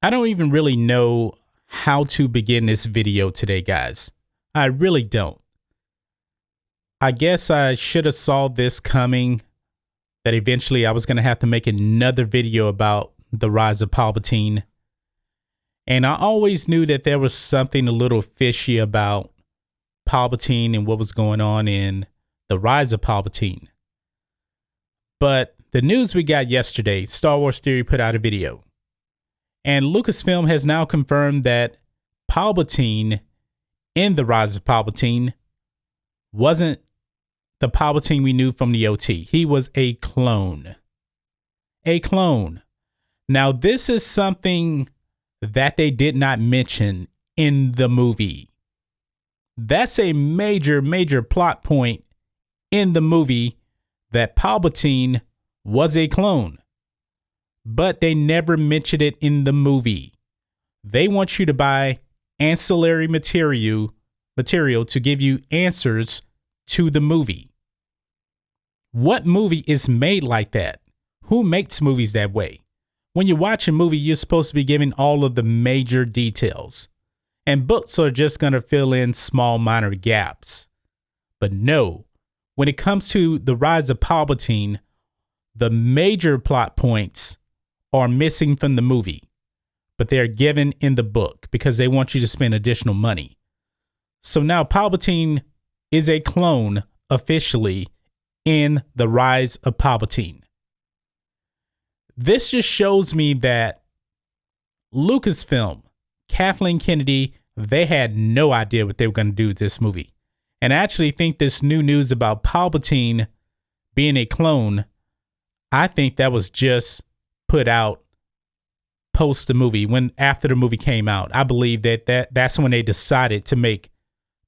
I don't even really know how to begin this video today, guys. I really don't. I guess I should have saw this coming, that eventually I was going to have to make another video about the rise of Palpatine. And I always knew that there was something a little fishy about Palpatine and what was going on in the rise of Palpatine. But the news we got yesterday, Star Wars Theory put out a video. And Lucasfilm has now confirmed that Palpatine in the rise of Palpatine wasn't the Palpatine we knew from the OT. He was a clone. A clone. Now, this is something that they did not mention in the movie. That's a major plot point in the movie, that Palpatine was a clone. But they never mentioned it in the movie. They want you to buy ancillary material to give you answers to the movie. What movie is made like that? Who makes movies that way? When you watch a movie, you're supposed to be given all of the major details. And books are just going to fill in small minor gaps. But no, when it comes to the rise of Palpatine, the major plot points are missing from the movie, but they're given in the book because they want you to spend additional money. So now Palpatine is a clone officially in the rise of Palpatine. This just shows me that Lucasfilm, Kathleen Kennedy, they had no idea what they were going to do with this movie. And I actually think this new news about Palpatine being a clone, I think that was just put out post the movie, after the movie came out. I believe that's when they decided to make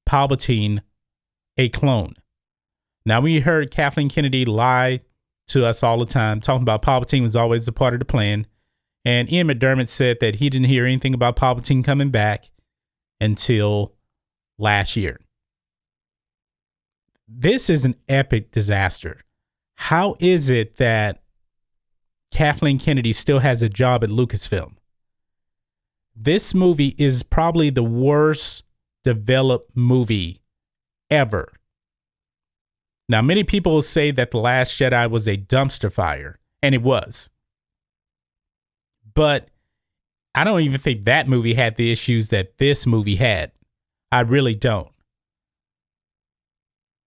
Palpatine a clone. Now, we heard Kathleen Kennedy lie to us all the time, talking about Palpatine was always a part of the plan. And Ian McDermott said that he didn't hear anything about Palpatine coming back until last year. This is an epic disaster. How is it that Kathleen Kennedy still has a job at Lucasfilm? This movie is probably the worst developed movie ever. Now, many people say that The Last Jedi was a dumpster fire, and it was. But I don't even think that movie had the issues that this movie had. I really don't.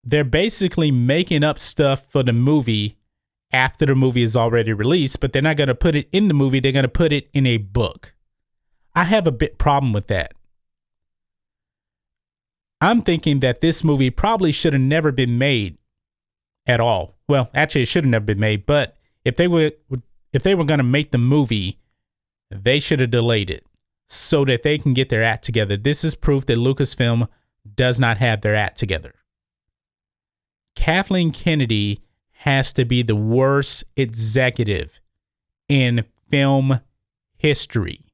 They're basically making up stuff for the movie after the movie is already released, but they're not going to put it in the movie. They're going to put it in a book. I have a bit problem with that. I'm thinking that this movie probably should have never been made at all. Well, actually, it should have never been made, but if they were going to make the movie, they should have delayed it so that they can get their act together. This is proof that Lucasfilm does not have their act together. Kathleen Kennedy has to be the worst executive in film history.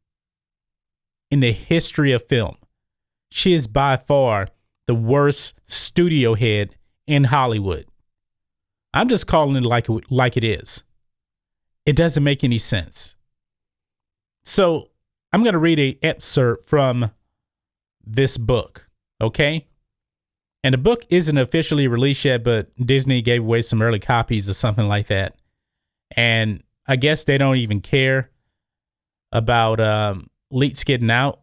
In the history of film. She is by far the worst studio head in Hollywood. I'm just calling it like it is. It doesn't make any sense. So I'm going to read an excerpt from this book, okay? And the book isn't officially released yet, but Disney gave away some early copies or something like that. And I guess they don't even care about leaks getting out.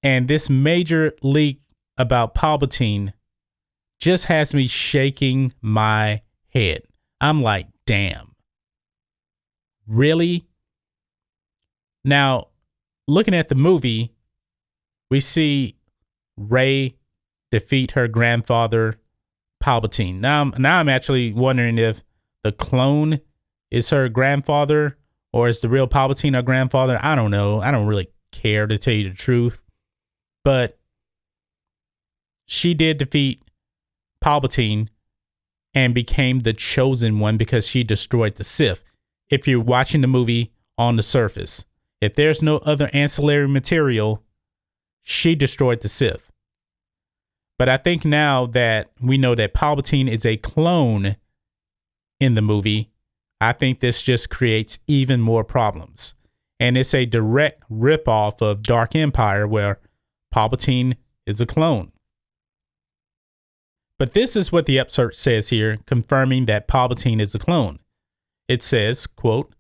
And this major leak about Palpatine just has me shaking my head. I'm like, damn. Really? Now, looking at the movie, we see Rey defeat her grandfather, Palpatine. Now I'm actually wondering if the clone is her grandfather or is the real Palpatine her grandfather. I don't know. I don't really care, to tell you the truth. But she did defeat Palpatine and became the chosen one because she destroyed the Sith. If you're watching the movie on the surface, if there's no other ancillary material, she destroyed the Sith. But I think now that we know that Palpatine is a clone in the movie, I think this just creates even more problems. And it's a direct ripoff of Dark Empire, where Palpatine is a clone. But this is what the excerpt says here, confirming that Palpatine is a clone. It says, quote,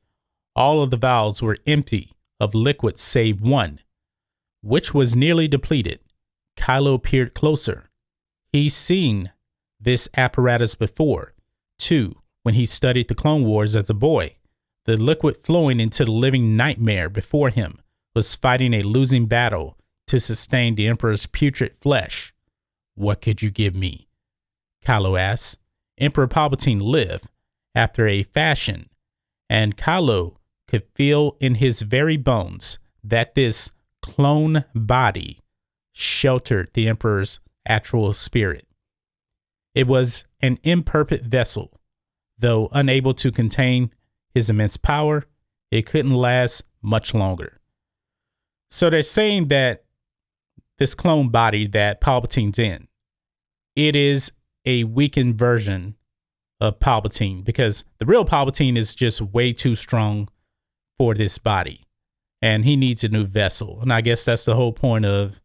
all of the vials were empty of liquid save one, which was nearly depleted. Kylo peered closer. He's seen this apparatus before, too, when he studied the Clone Wars as a boy. The liquid flowing into the living nightmare before him was fighting a losing battle to sustain the Emperor's putrid flesh. What could you give me? Kylo asked. Emperor Palpatine lived, after a fashion, and Kylo could feel in his very bones that this clone body sheltered the Emperor's actual spirit. It was an imperfect vessel. Though unable to contain his immense power, it couldn't last much longer. So they're saying that this clone body that Palpatine's in, it is a weakened version of Palpatine, because the real Palpatine is just way too strong for this body, and he needs a new vessel. And I guess that's the whole point of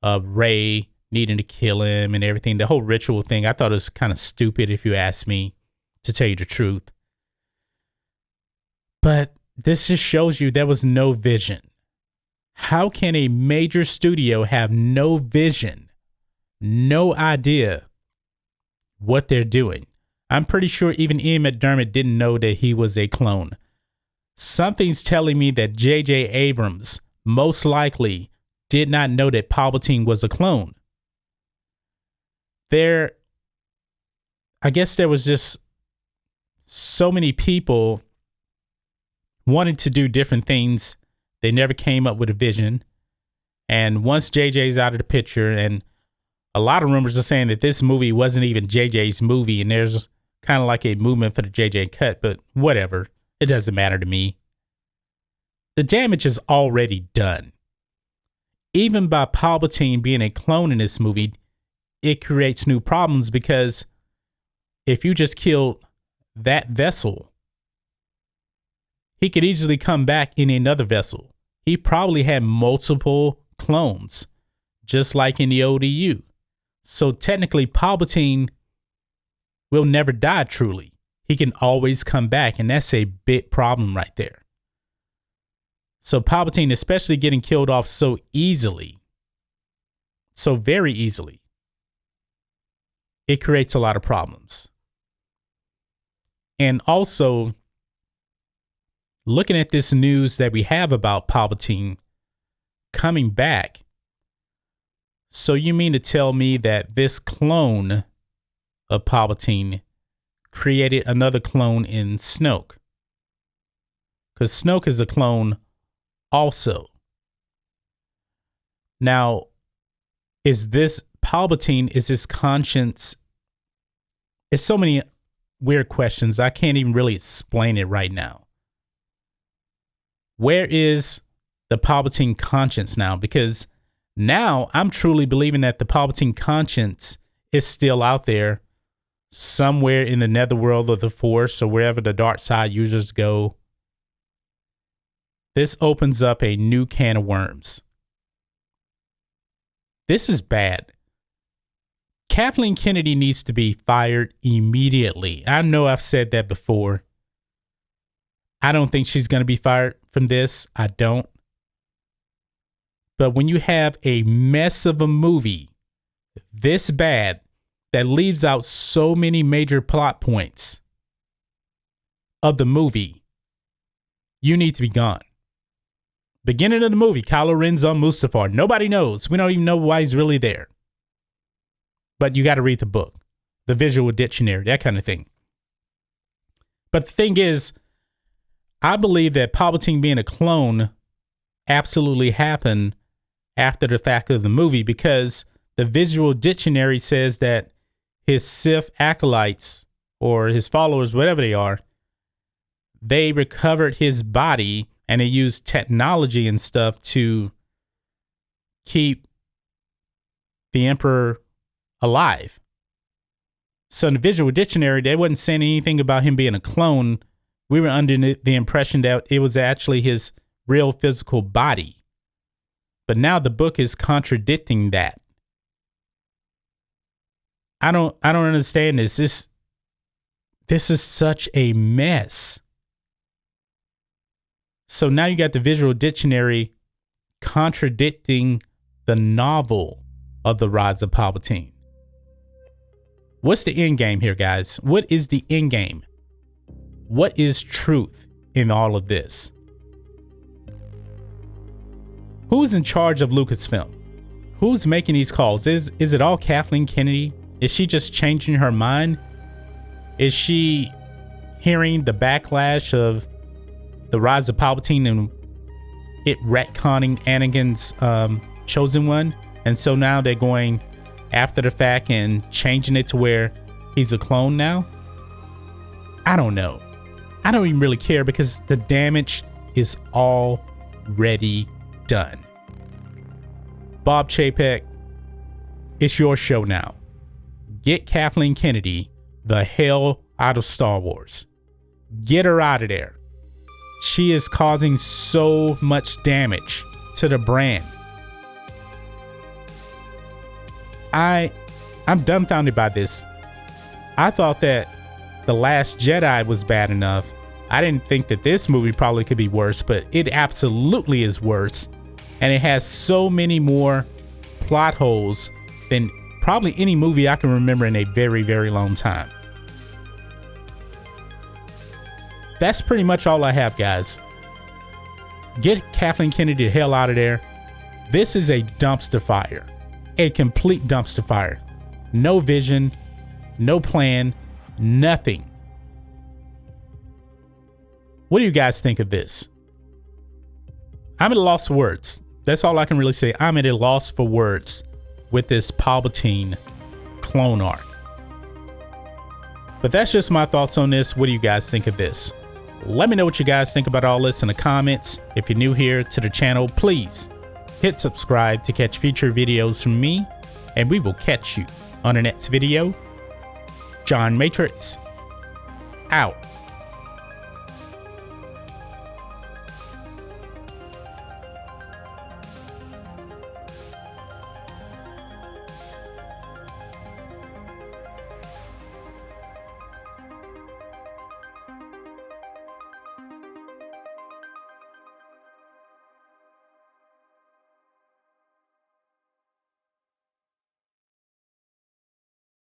Rey needing to kill him and everything. The whole ritual thing, I thought it was kind of stupid, if you ask me, to tell you the truth. But this just shows you there was no vision. How can a major studio have no vision, no idea what they're doing? I'm pretty sure even Ian McDiarmid didn't know that he was a clone. Something's telling me that J.J. Abrams most likely did not know that Palpatine was a clone. I guess there was just so many people wanted to do different things. They never came up with a vision. And once JJ's out of the picture, and a lot of rumors are saying that this movie wasn't even JJ's movie, and there's kind of like a movement for the JJ cut, but whatever. It doesn't matter to me. The damage is already done. Even by Palpatine being a clone in this movie, it creates new problems, because if you just killed that vessel, he could easily come back in another vessel. He probably had multiple clones, just like in the ODU. So technically, Palpatine will never die truly. He can always come back, and that's a big problem right there. So Palpatine, especially getting killed off so easily, so very easily, it creates a lot of problems. And also, looking at this news that we have about Palpatine coming back, so you mean to tell me that this clone of Palpatine created another clone in Snoke? Because Snoke is a clone also. Now, is this Palpatine, is his conscience? It's so many weird questions. I can't even really explain it right now. Where is the Palpatine conscience now? Because now I'm truly believing that the Palpatine conscience is still out there somewhere in the netherworld of the Force, or wherever the dark side users go. This opens up a new can of worms. This is bad. Kathleen Kennedy needs to be fired immediately. I know I've said that before. I don't think she's going to be fired from this. I don't. But when you have a mess of a movie this bad that leaves out so many major plot points of the movie, you need to be gone. Beginning of the movie, Kylo Ren's on Mustafar. Nobody knows. We don't even know why he's really there. But you got to read the book, the visual dictionary, that kind of thing. But the thing is, I believe that Palpatine being a clone absolutely happened after the fact of the movie, because the visual dictionary says that his Sith acolytes, or his followers, whatever they are, they recovered his body and they used technology and stuff to keep the Emperor alive. So in the visual dictionary, they wasn't saying anything about him being a clone. We were under the impression that it was actually his real physical body. But now the book is contradicting that. I don't understand this. This is such a mess. So now you got the visual dictionary contradicting the novel of The Rise of Palpatine. What's the end game here, guys? What is the end game? What is truth in all of this? Who's in charge of Lucasfilm? Who's making these calls? Is it all Kathleen Kennedy? Is she just changing her mind? Is she hearing the backlash of The Rise of Palpatine and it retconning Anakin's chosen one? And so now they're going after the fact and changing it to where he's a clone now? I don't know. I don't even really care because the damage is already done. Bob Chapek, it's your show now. Get Kathleen Kennedy the hell out of Star Wars. Get her out of there. She is causing so much damage to the brand. I'm dumbfounded by this. I thought that The Last Jedi was bad enough. I didn't think that this movie probably could be worse, but it absolutely is worse. And it has so many more plot holes than probably any movie I can remember in a very, very long time. That's pretty much all I have, guys. Get Kathleen Kennedy the hell out of there. This is a dumpster fire. A complete dumpster fire. No vision, no plan, nothing. What do you guys think of this? I'm at a loss for words. That's all I can really say. I'm at a loss for words with this Palpatine clone arc. But that's just my thoughts on this. What do you guys think of this? Let me know what you guys think about all this in the comments. If you're new here to the channel, please hit subscribe to catch future videos from me, and we will catch you on the next video. John Matrixx, out.